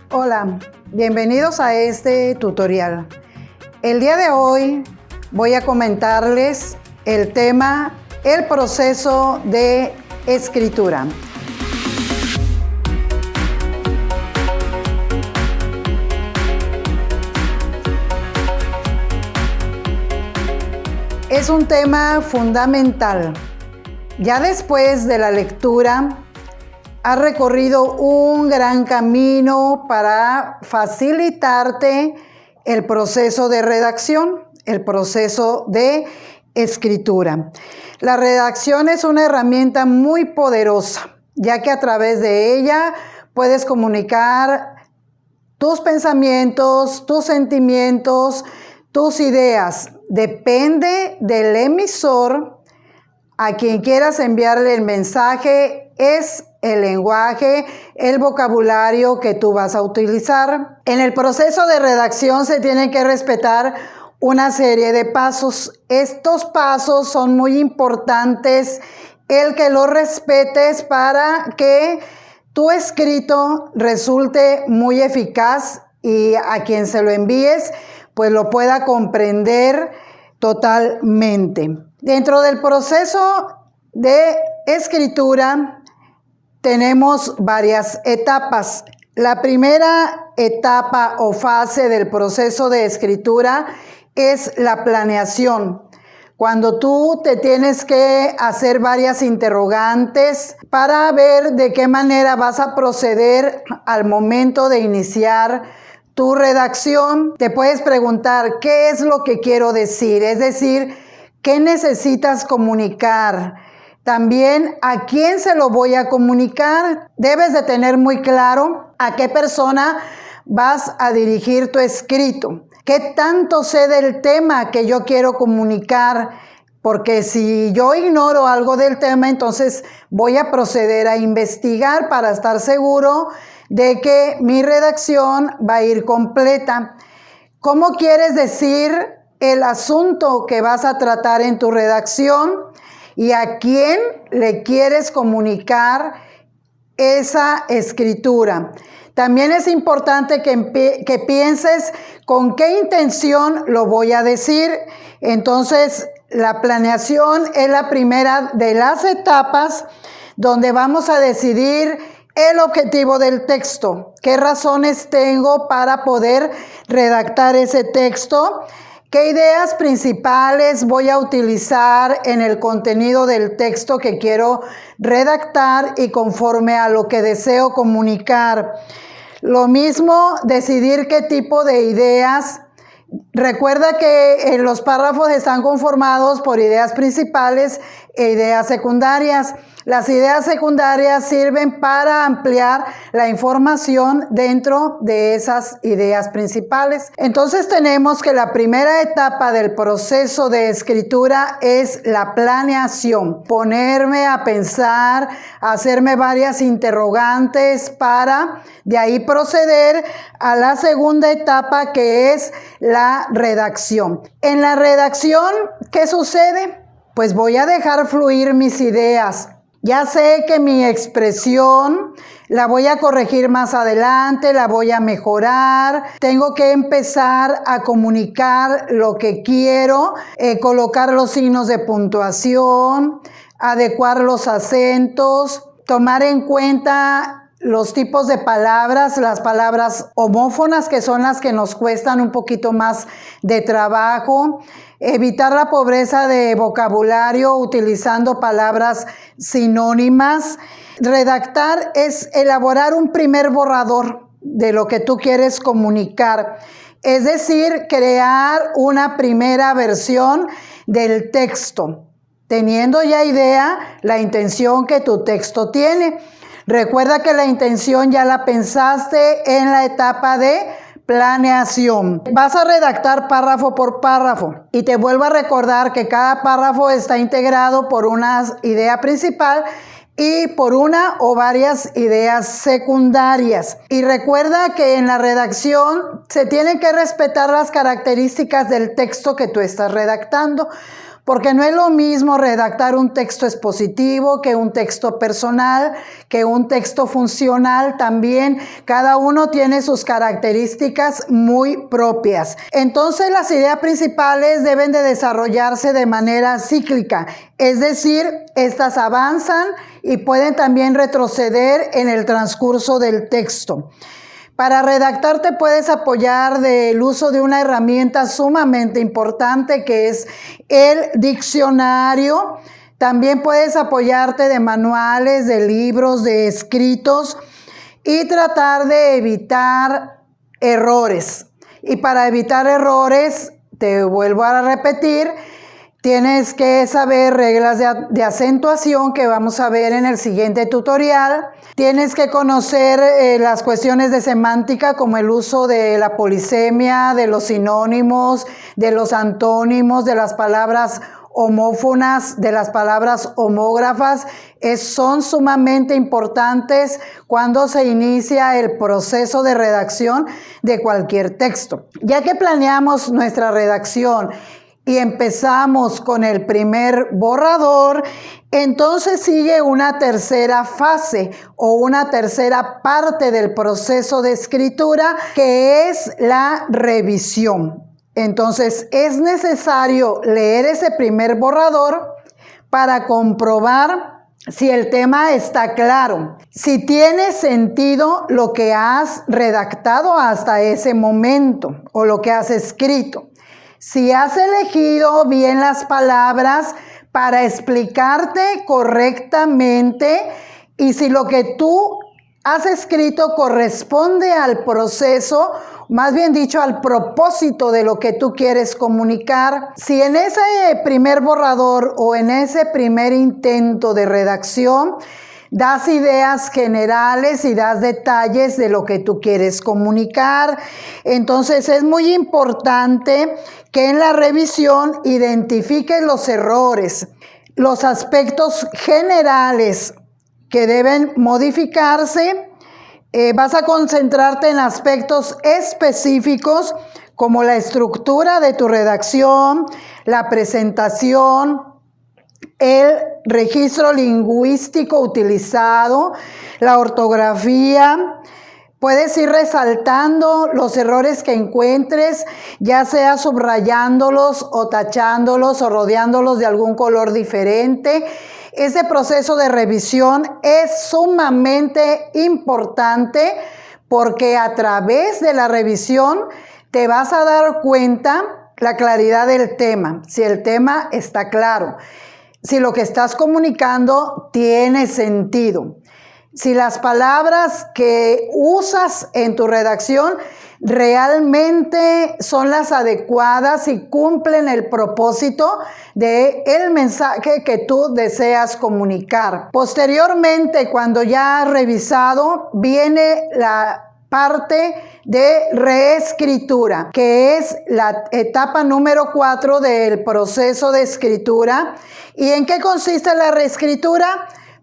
Hola, bienvenidos a este tutorial. El día de hoy voy a comentarles el tema, el proceso de escritura. Es un tema fundamental. Ya después de la lectura, has recorrido un gran camino para facilitarte el proceso de redacción, el proceso de escritura. La redacción es una herramienta muy poderosa, ya que a través de ella puedes comunicar tus pensamientos, tus sentimientos, tus ideas. Depende del emisor a quien quieras enviarle el mensaje, es el lenguaje, el vocabulario que tú vas a utilizar. En el proceso de redacción se tienen que respetar una serie de pasos. Estos pasos son muy importantes, el que los respetes para que tu escrito resulte muy eficaz y a quien se lo envíes pues lo pueda comprender totalmente. Dentro del proceso de escritura tenemos varias etapas. La primera etapa o fase del proceso de escritura es la planeación. Cuando tú te tienes que hacer varias interrogantes para ver de qué manera vas a proceder al momento de iniciar tu redacción, te puedes preguntar qué es lo que quiero decir, es decir, qué necesitas comunicar. También, ¿a quién se lo voy a comunicar? Debes de tener muy claro a qué persona vas a dirigir tu escrito. ¿Qué tanto sé del tema que yo quiero comunicar? Porque si yo ignoro algo del tema, entonces voy a proceder a investigar para estar seguro de que mi redacción va a ir completa. ¿Cómo quieres decir el asunto que vas a tratar en tu redacción? ¿Y a quién le quieres comunicar esa escritura? También es importante que pienses con qué intención lo voy a decir. Entonces, la planeación es la primera de las etapas donde vamos a decidir el objetivo del texto. ¿Qué razones tengo para poder redactar ese texto? ¿Qué ideas principales voy a utilizar en el contenido del texto que quiero redactar y conforme a lo que deseo comunicar? Lo mismo, decidir qué tipo de ideas. Recuerda que los párrafos están conformados por ideas principales e ideas secundarias. Las ideas secundarias sirven para ampliar la información dentro de esas ideas principales. Entonces tenemos que la primera etapa del proceso de escritura es la planeación. Ponerme a pensar, hacerme varias interrogantes para de ahí proceder a la segunda etapa, que es la redacción. En la redacción, ¿qué sucede? Pues voy a dejar fluir mis ideas. Ya sé que mi expresión la voy a corregir más adelante, la voy a mejorar. Tengo que empezar a comunicar lo que quiero, colocar los signos de puntuación, adecuar los acentos, tomar en cuenta los tipos de palabras, las palabras homófonas, que son las que nos cuestan un poquito más de trabajo. Evitar la pobreza de vocabulario utilizando palabras sinónimas. Redactar es elaborar un primer borrador de lo que tú quieres comunicar. Es decir, crear una primera versión del texto, teniendo ya idea la intención que tu texto tiene. Recuerda que la intención ya la pensaste en la etapa de planeación. Vas a redactar párrafo por párrafo y te vuelvo a recordar que cada párrafo está integrado por una idea principal y por una o varias ideas secundarias. Y recuerda que en la redacción se tienen que respetar las características del texto que tú estás redactando. porque no es lo mismo redactar un texto expositivo que un texto personal, que un texto funcional también. Cada uno tiene sus características muy propias. Entonces las ideas principales deben de desarrollarse de manera cíclica, es decir, estas avanzan y pueden también retroceder en el transcurso del texto. Para redactar te puedes apoyar del uso de una herramienta sumamente importante que es el diccionario. También puedes apoyarte de manuales, de libros, de escritos y tratar de evitar errores. Y para evitar errores, te vuelvo a repetir, tienes que saber reglas de acentuación que vamos a ver en el siguiente tutorial. Tienes que conocer las cuestiones de semántica como el uso de la polisemia, de los sinónimos, de los antónimos, de las palabras homófonas, de las palabras homógrafas. Son sumamente importantes cuando se inicia el proceso de redacción de cualquier texto. Ya que planeamos nuestra redacción y empezamos con el primer borrador, entonces sigue una tercera fase o una tercera parte del proceso de escritura, que es la revisión. Entonces es necesario leer ese primer borrador para comprobar si el tema está claro, si tiene sentido lo que has redactado hasta ese momento o lo que has escrito. Si has elegido bien las palabras para explicarte correctamente y si lo que tú has escrito corresponde al proceso, más bien dicho, al propósito de lo que tú quieres comunicar. Si en ese primer borrador o en ese primer intento de redacción das ideas generales y das detalles de lo que tú quieres comunicar, entonces es muy importante que en la revisión identifiques los errores, los aspectos generales que deben modificarse. Vas a concentrarte en aspectos específicos como la estructura de tu redacción, la presentación, el registro lingüístico utilizado, la ortografía. Puedes ir resaltando los errores que encuentres, ya sea subrayándolos o tachándolos o rodeándolos de algún color diferente. Ese proceso de revisión es sumamente importante porque a través de la revisión te vas a dar cuenta la claridad del tema, si el tema está claro, si lo que estás comunicando tiene sentido, si las palabras que usas en tu redacción realmente son las adecuadas y cumplen el propósito del mensaje que tú deseas comunicar. Posteriormente, cuando ya has revisado, viene la parte de reescritura, que es la etapa número 4 del proceso de escritura. ¿Y en qué consiste la reescritura?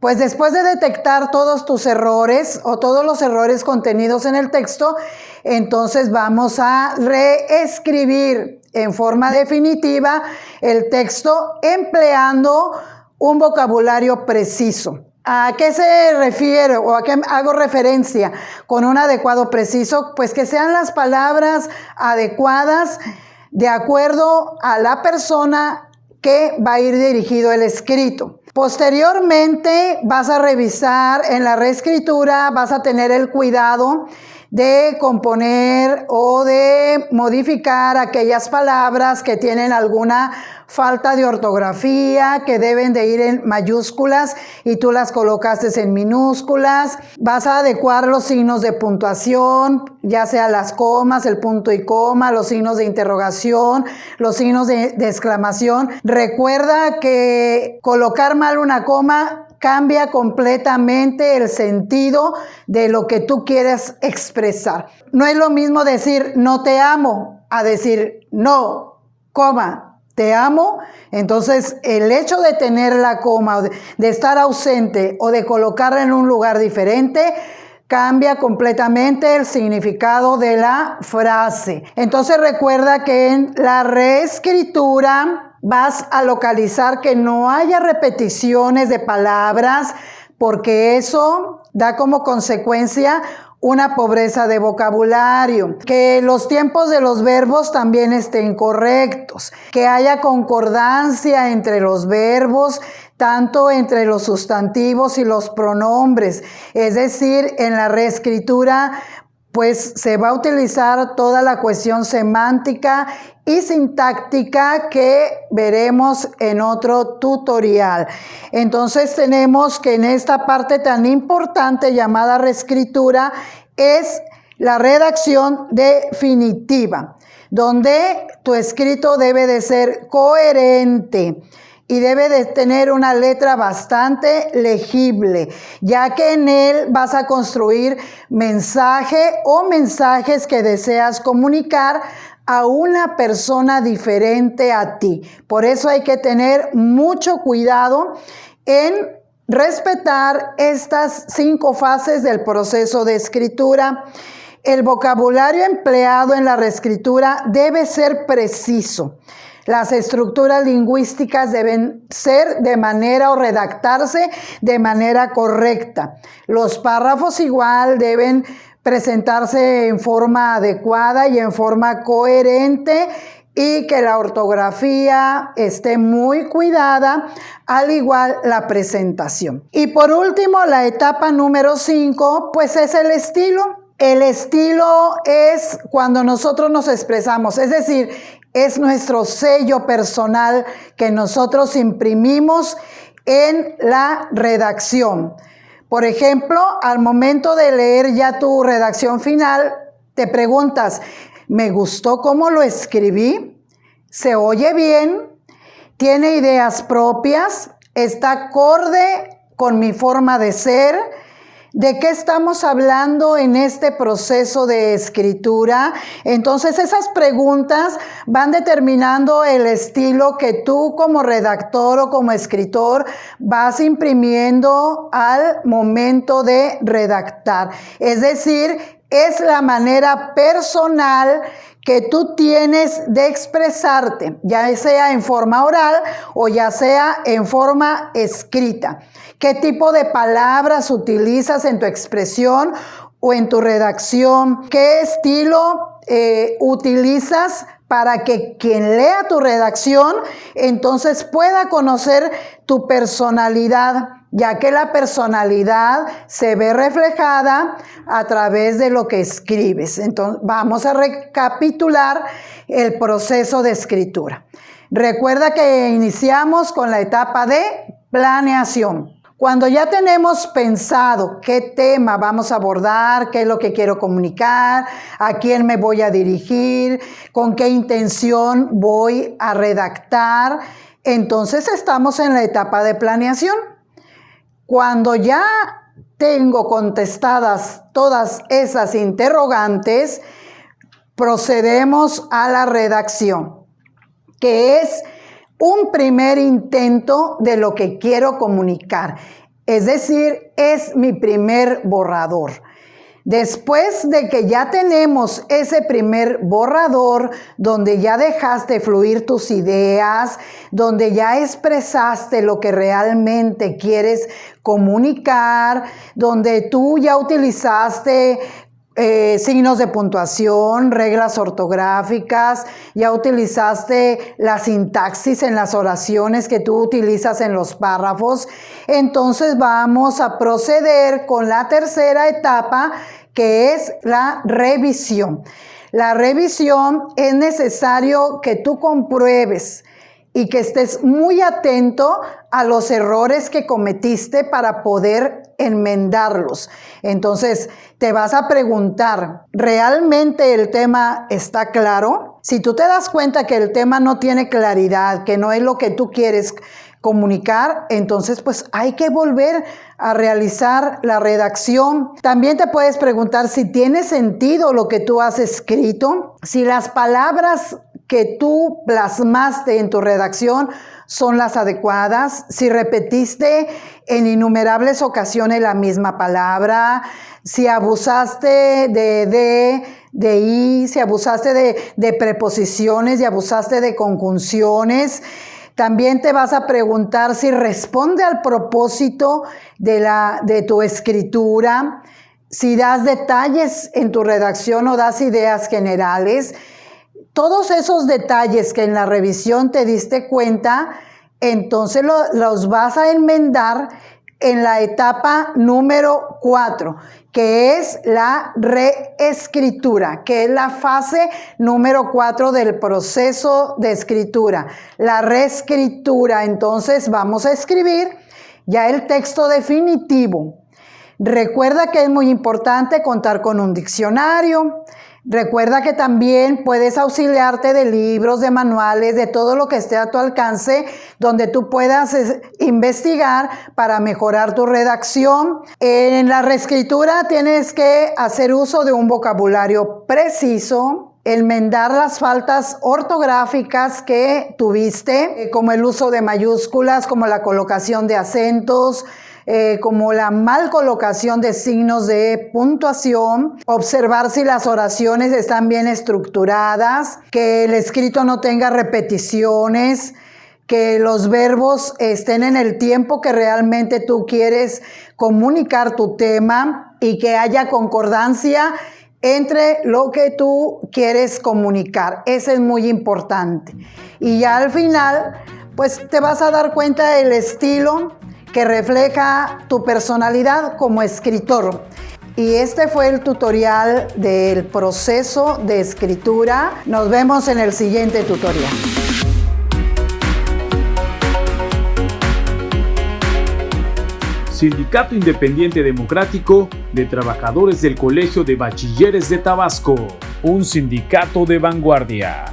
Pues después de detectar todos tus errores o todos los errores contenidos en el texto, entonces vamos a reescribir en forma definitiva el texto empleando un vocabulario preciso. ¿A qué se refiere o a qué hago referencia con un adecuado preciso? Pues que sean las palabras adecuadas de acuerdo a la persona que va a ir dirigido el escrito. Posteriormente vas a revisar en la reescritura, vas a tener el cuidado de componer o de modificar aquellas palabras que tienen alguna falta de ortografía, que deben de ir en mayúsculas y tú las colocaste en minúsculas. Vas a adecuar los signos de puntuación, ya sea las comas, el punto y coma, los signos de interrogación, los signos de exclamación. Recuerda que colocar mal una coma cambia completamente el sentido de lo que tú quieres expresar. No es lo mismo decir no te amo a decir no, coma, te amo. Entonces el hecho de tener la coma, de estar ausente o de colocarla en un lugar diferente, cambia completamente el significado de la frase. Entonces recuerda que en la reescritura vas a localizar que no haya repeticiones de palabras, porque eso da como consecuencia una pobreza de vocabulario, que los tiempos de los verbos también estén correctos, que haya concordancia entre los verbos, tanto entre los sustantivos y los pronombres. Es decir, en la reescritura pues se va a utilizar toda la cuestión semántica y sintáctica que veremos en otro tutorial. Entonces tenemos que en esta parte tan importante llamada reescritura es la redacción definitiva, donde tu escrito debe de ser coherente y debe de tener una letra bastante legible, ya que en él vas a construir mensaje o mensajes que deseas comunicar a una persona diferente a ti. Por eso hay que tener mucho cuidado en respetar estas 5 fases del proceso de escritura. El vocabulario empleado en la reescritura debe ser preciso. Las estructuras lingüísticas deben ser de manera o redactarse de manera correcta. Los párrafos igual deben presentarse en forma adecuada y en forma coherente y que la ortografía esté muy cuidada, al igual la presentación. Y por último, la etapa número 5, pues es el estilo. El estilo es cuando nosotros nos expresamos, es decir, es nuestro sello personal que nosotros imprimimos en la redacción. Por ejemplo, al momento de leer ya tu redacción final, te preguntas, ¿me gustó cómo lo escribí? ¿Se oye bien? ¿Tiene ideas propias? ¿Está acorde con mi forma de ser? ¿De qué estamos hablando en este proceso de escritura? Entonces esas preguntas van determinando el estilo que tú como redactor o como escritor vas imprimiendo al momento de redactar. Es decir, es la manera personal que tú tienes de expresarte, ya sea en forma oral o ya sea en forma escrita. ¿Qué tipo de palabras utilizas en tu expresión o en tu redacción? ¿Qué estilo utilizas para que quien lea tu redacción entonces pueda conocer tu personalidad? Ya que la personalidad se ve reflejada a través de lo que escribes. Entonces, vamos a recapitular el proceso de escritura. Recuerda que iniciamos con la etapa de planeación. Cuando ya tenemos pensado qué tema vamos a abordar, qué es lo que quiero comunicar, a quién me voy a dirigir, con qué intención voy a redactar, entonces estamos en la etapa de planeación. Cuando ya tengo contestadas todas esas interrogantes, procedemos a la redacción, que es un primer intento de lo que quiero comunicar. Es decir, es mi primer borrador. Después de que ya tenemos ese primer borrador, donde ya dejaste fluir tus ideas, donde ya expresaste lo que realmente quieres comunicar, donde tú ya utilizaste signos de puntuación, reglas ortográficas, ya utilizaste la sintaxis en las oraciones que tú utilizas en los párrafos, entonces vamos a proceder con la tercera etapa, que es la revisión. La revisión es necesario que tú compruebes y que estés muy atento a los errores que cometiste para poder enmendarlos. Entonces, te vas a preguntar, ¿realmente el tema está claro? Si tú te das cuenta que el tema no tiene claridad, que no es lo que tú quieres comunicar, entonces pues hay que volver a realizar la redacción. También te puedes preguntar si tiene sentido lo que tú has escrito, si las palabras que tú plasmaste en tu redacción son las adecuadas, si repetiste en innumerables ocasiones la misma palabra, si abusaste de de i, si abusaste de preposiciones y abusaste de conjunciones. También te vas a preguntar si responde al propósito de tu escritura, si das detalles en tu redacción o das ideas generales. Todos esos detalles que en la revisión te diste cuenta, entonces los vas a enmendar en la etapa número 4, que es la reescritura, que es la fase número 4 del proceso de escritura. La reescritura, entonces vamos a escribir ya el texto definitivo. Recuerda que es muy importante contar con un diccionario. Recuerda que también puedes auxiliarte de libros, de manuales, de todo lo que esté a tu alcance, donde tú puedas investigar para mejorar tu redacción. En la reescritura tienes que hacer uso de un vocabulario preciso, enmendar las faltas ortográficas que tuviste, como el uso de mayúsculas, como la colocación de acentos, como la mal colocación de signos de puntuación, observar si las oraciones están bien estructuradas, que el escrito no tenga repeticiones, que los verbos estén en el tiempo que realmente tú quieres comunicar tu tema y que haya concordancia entre lo que tú quieres comunicar. Eso es muy importante. Y ya al final, pues te vas a dar cuenta del estilo que refleja tu personalidad como escritor. Y este fue el tutorial del proceso de escritura. Nos vemos en el siguiente tutorial. Sindicato Independiente Democrático de Trabajadores del Colegio de Bachilleres de Tabasco, un sindicato de vanguardia.